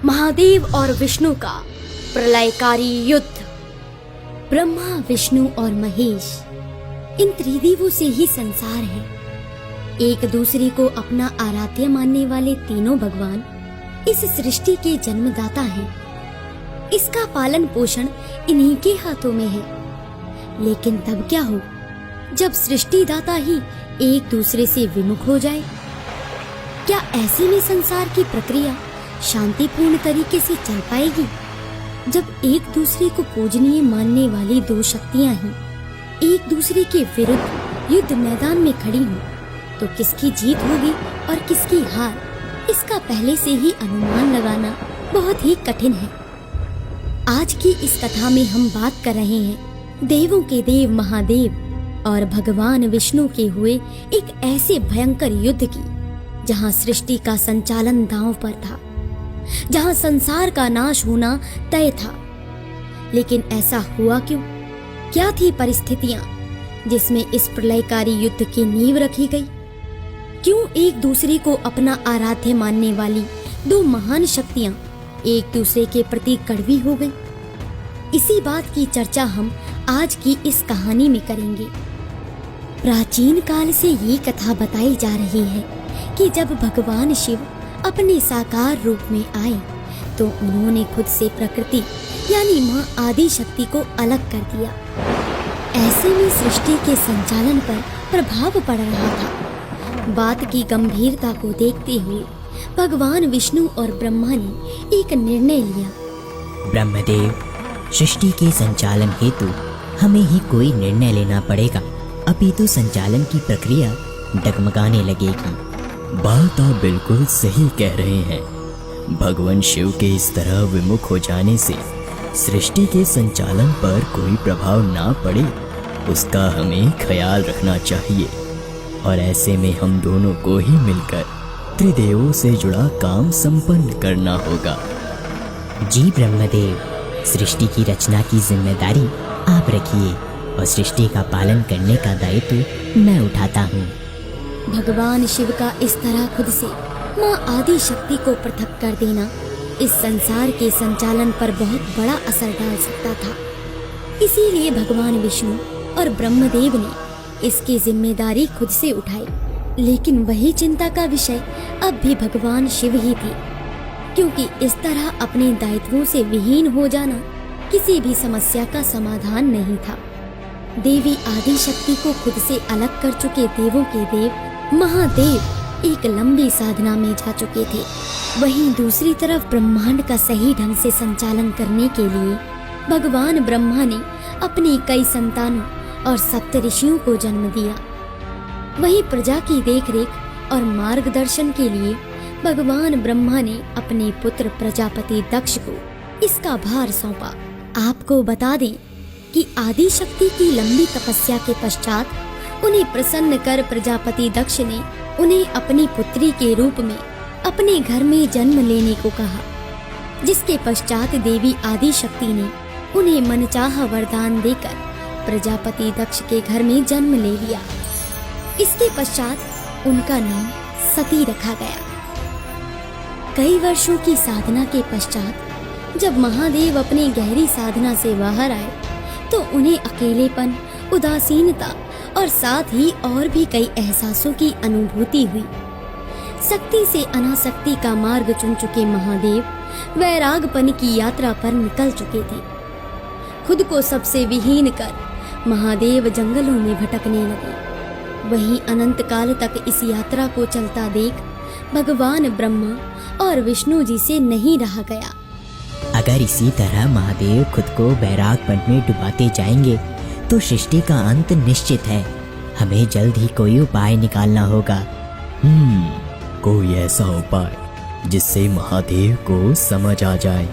महादेव और विष्णु का प्रलयकारी युद्ध। ब्रह्मा, विष्णु और महेश, इन त्रिदेवों से ही संसार है। एक दूसरे को अपना आराध्य मानने वाले तीनों भगवान इस सृष्टि के जन्मदाता हैं। इसका पालन पोषण इन्हीं के हाथों में है। लेकिन तब क्या हो जब सृष्टिदाता ही एक दूसरे से विमुख हो जाए? क्या ऐसे में संसार की प्रक्रिया शांतिपूर्ण तरीके से चल पाएगी? जब एक दूसरे को पूजनीय मानने वाली दो शक्तियां ही एक दूसरे के विरुद्ध युद्ध मैदान में खड़ी हों, तो किसकी जीत होगी और किसकी हार, इसका पहले से ही अनुमान लगाना बहुत ही कठिन है। आज की इस कथा में हम बात कर रहे हैं देवों के देव महादेव और भगवान विष्णु के हुए एक ऐसे भयंकर युद्ध की, जहां सृष्टि का संचालन दांव पर था, जहां संसार का नाश होना तय था। लेकिन ऐसा हुआ क्यों? क्या थी परिस्थितियां जिसमें इस प्रलयकारी युद्ध की नींव रखी गई? क्यों एक दूसरे को अपना आराध्य मानने वाली दो महान शक्तियां एक दूसरे के प्रति कड़वी हो गई? इसी बात की चर्चा हम आज की इस कहानी में करेंगे। प्राचीन काल से ये कथा बताई जा रही है कि जब भगवान शिव अपने साकार रूप में आए तो उन्होंने खुद से प्रकृति यानी माँ आदि शक्ति को अलग कर दिया। ऐसे में सृष्टि के संचालन पर प्रभाव पड़ रहा था। बात की गंभीरता को देखते हुए भगवान विष्णु और ब्रह्मा ने एक निर्णय लिया। ब्रह्मदेव, सृष्टि के संचालन हेतु हमें ही कोई निर्णय लेना पड़ेगा, अपितु संचालन की प्रक्रिया डगमगाने लगेगी। बात आप बिल्कुल सही कह रहे हैं। भगवान शिव के इस तरह विमुख हो जाने से सृष्टि के संचालन पर कोई प्रभाव ना पड़े, उसका हमें ख्याल रखना चाहिए। और ऐसे में हम दोनों को ही मिलकर त्रिदेवों से जुड़ा काम संपन्न करना होगा। जी ब्रह्मदेव, सृष्टि की रचना की जिम्मेदारी आप रखिए और सृष्टि का पालन करने का दायित्व मैं उठाता हूँ। भगवान शिव का इस तरह खुद से माँ आदि शक्ति को पृथक कर देना इस संसार के संचालन पर बहुत बड़ा असर डाल सकता था। इसीलिए भगवान विष्णु और ब्रह्मदेव ने इसकी जिम्मेदारी खुद से उठाई। लेकिन वही चिंता का विषय अब भी भगवान शिव ही थे, क्योंकि इस तरह अपने दायित्वों से विहीन हो जाना किसी भी समस्या का समाधान नहीं था। देवी आदि शक्ति को खुद से अलग कर चुके देवों के देव महादेव एक लंबी साधना में जा चुके थे। वहीं दूसरी तरफ ब्रह्मांड का सही ढंग से संचालन करने के लिए भगवान ब्रह्मा ने अपनी कई संतानों और सप्त ऋषियों को जन्म दिया। वहीं प्रजा की देखरेख और मार्गदर्शन के लिए भगवान ब्रह्मा ने अपने पुत्र प्रजापति दक्ष को इसका भार सौंपा। आपको बता दें कि आदि शक्ति की लंबी तपस्या के पश्चात उन्हें प्रसन्न कर प्रजापति दक्ष ने उन्हें अपनी पुत्री के रूप में अपने घर में जन्म लेने को कहा, जिसके पश्चात देवी आदि शक्ति ने उन्हें मनचाहा वरदान देकर प्रजापति दक्ष के घर में जन्म ले लिया। इसके पश्चात उनका नाम सती रखा गया। कई वर्षों की साधना के पश्चात जब महादेव अपनी गहरी साधना से बाहर आए तो उन्हें अकेलेपन, उदासीनता और साथ ही और भी कई एहसासों की अनुभूति हुई। शक्ति से अनासक्ति का मार्ग चुन चुके महादेव वैरागपन की यात्रा पर निकल चुके थे। खुद को सबसे विहीन कर महादेव जंगलों में भटकने लगे। वहीं अनंत काल तक इस यात्रा को चलता देख भगवान ब्रह्मा और विष्णु जी से नहीं रहा गया। अगर इसी तरह महादेव खुद को वैरागपन में डुबाते जाएंगे तो सृष्टि का अंत निश्चित है। हमें जल्द ही कोई उपाय निकालना होगा। कोई ऐसा उपाय जिससे महादेव को समझ आ जाए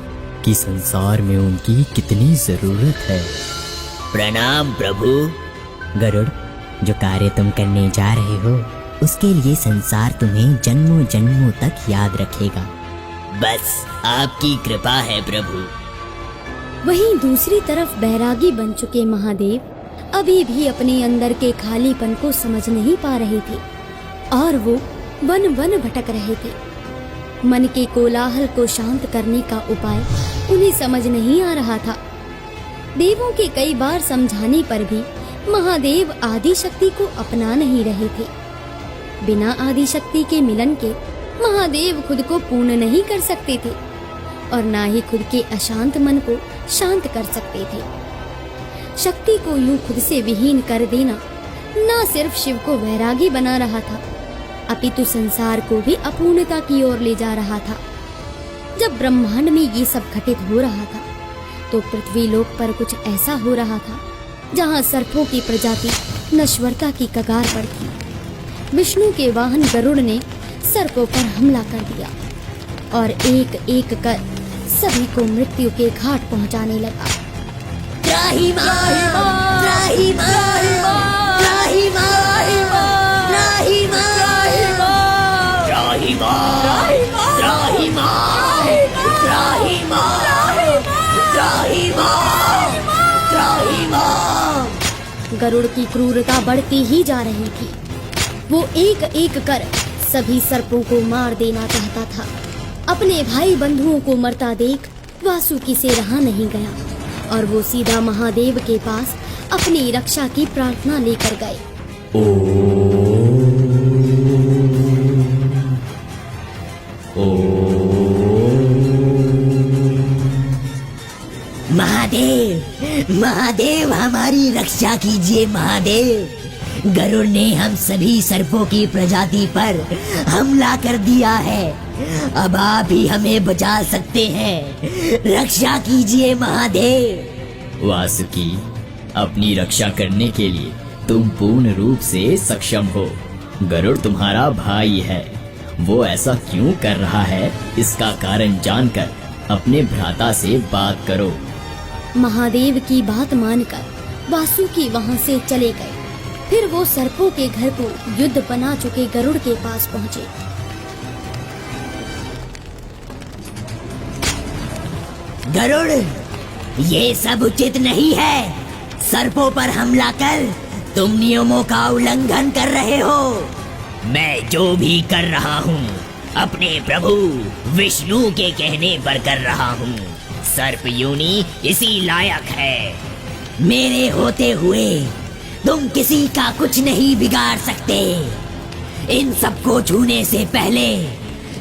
कि संसार में उनकी कितनी जरूरत है। प्रणाम प्रभु। गरुड़, जो कार्य तुम करने जा रहे हो उसके लिए संसार तुम्हें जन्मों जन्मों तक याद रखेगा। बस आपकी कृपा है प्रभु। वहीं दूसरी तरफ बैरागी बन चुके महादेव अभी भी अपने अंदर के खालीपन को समझ नहीं पा रहे थे और वो वन वन भटक रहे थे। मन के कोलाहल को शांत करने का उपाय उन्हें समझ नहीं आ रहा था। देवों के कई बार समझाने पर भी महादेव आदि शक्ति को अपना नहीं रहे थे। बिना आदि शक्ति के मिलन के महादेव खुद को पूर्ण नहीं कर सकते थे और ना ही खुद के अशांत मन को शांत कर सकते थे। शक्ति को यूं खुद से विहीन कर देना ना सिर्फ शिव को वैरागी बना रहा था, अपितु संसार को भी अपूर्णता की ओर ले जा रहा था। जब ब्रह्मांड में ये सब घटित हो रहा था तो पृथ्वी लोक पर कुछ ऐसा हो रहा था जहाँ सर्पों की प्रजाति नश्वरता की कगार पर थी। विष्णु के वाहन गरुड़ ने सर्पों पर हमला कर दिया और एक एक कर सभी को मृत्यु के घाट पहुंचाने लगा। त्राहिमाम, त्राहिमाम, त्राहिमाम, गरुड़ की क्रूरता बढ़ती ही जा रही थी। वो एक एक कर सभी सर्पों को मार देना चाहता था। अपने भाई बंधुओं को मरता देख वासुकी से रहा नहीं गया और वो सीधा महादेव के पास अपनी रक्षा की प्रार्थना लेकर गए। महादेव, महादेव हमारी रक्षा कीजिए महादेव। गरुड़ ने हम सभी सर्पों की प्रजाति पर हमला कर दिया है। अब आप ही हमें बचा सकते हैं, रक्षा कीजिए महादेव। वासुकी, अपनी रक्षा करने के लिए तुम पूर्ण रूप से सक्षम हो। गरुड़ तुम्हारा भाई है, वो ऐसा क्यों कर रहा है इसका कारण जानकर अपने भ्राता से बात करो। महादेव की बात मानकर वासुकी वहां से चले गए। फिर वो सर्पों के घर को युद्ध बना चुके गरुड़ के पास पहुंचे। गरुड़, ये सब उचित नहीं है। सर्पों पर हमला कर तुम नियमों का उल्लंघन कर रहे हो। मैं जो भी कर रहा हूँ अपने प्रभु विष्णु के कहने पर कर रहा हूँ। सर्प योनि इसी लायक है। मेरे होते हुए तुम किसी का कुछ नहीं बिगाड़ सकते। इन सबको छूने से पहले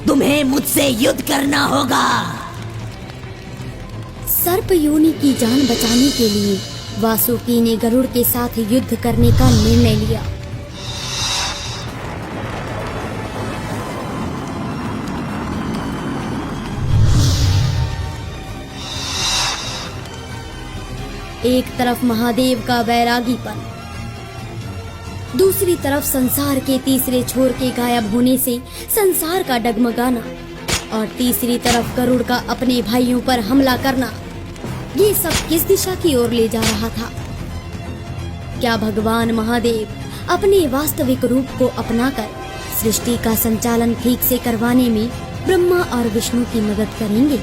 तुम्हें मुझसे युद्ध करना होगा। सर्प योनि की जान बचाने के लिए वासुकी ने गरुड़ के साथ युद्ध करने का निर्णय लिया। एक तरफ महादेव का वैरागीपन, दूसरी तरफ संसार के तीसरे छोर के गायब होने से संसार का डगमगाना और तीसरी तरफ गरुड़ का अपने भाइयों पर हमला करना। ये सब किस दिशा की ओर ले जा रहा था? क्या भगवान महादेव अपने वास्तविक रूप को अपनाकर सृष्टि का संचालन ठीक से करवाने में ब्रह्मा और विष्णु की मदद करेंगे?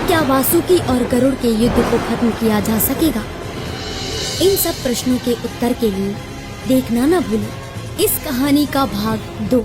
क्या वासुकी और गरुड़ के युद्ध को खत्म किया जा सकेगा? इन सब प्रश्नों के उत्तर के लिए देखना न भूलें इस कहानी का भाग 2।